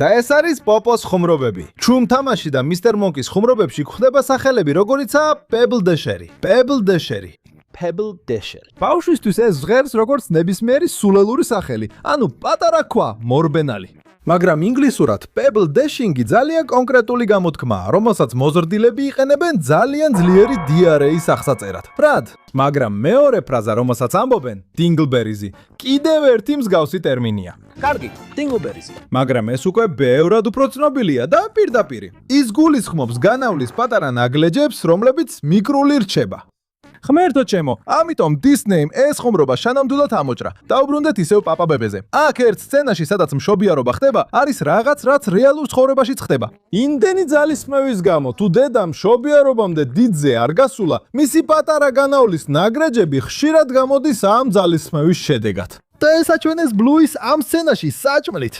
და ეს არის პოპოს ხუმრობები. ჩუმ თამაში და მისტერ მონკის ხუმრობებში გვხვდება სახელები, როგორიცაა Pebble Dasher. Pebble Dasher. Pebble Dasher. ბავშვისთვის ეს ჟღერს როგორც ნებისმიერი სულელური სახელი, ანუ პატარა ქვა, მორბენალი. მაგრამ ინგლისურად Pebble Dashing-ი ძალიან კონკრეტული გამოთქმაა, რომელსაც მოზრდილები იყენებენ ძალიან ძლიერი დიარეის აღსაწერად. ბრად, მაგრამ მეორე ფრაზა, რომელსაც ამბობენ, Dingleberries-ი, კიდევ ერთი მსგავსი ტერმინია. კარგი, Dingleberries. მაგრამ ეს უკვე ბევრად უფრო ცნობილია და პირდაპირი. ის გულისხმობს განავლის პატარა ნაგლეჯებს, რომლებიც მიკრული რჩება. ხმერთო ჩემო, ამიტომ Disney-მ ეს ხუმრობა შანამდულად ამოჭრა. დაუბრუნდეთ ისევ პაპაბებეზე. აქ ერთ სცენაში, სადაც მშობიარობა ხდება, არის რაღაც, რაც რეალურ ცხოვრებაშიც ხდება. იმდენი ძალისხმევის გამო, თუ დედა მშობიარობამდე დიდზე არ გასულა, მისი პატარა განავლის ნაგრეჯები ხშირად გამოდის ამ ძალისხმევის შედეგად. და ეს აჩვენეს ბლუის ამ სცენაში საჭმლით.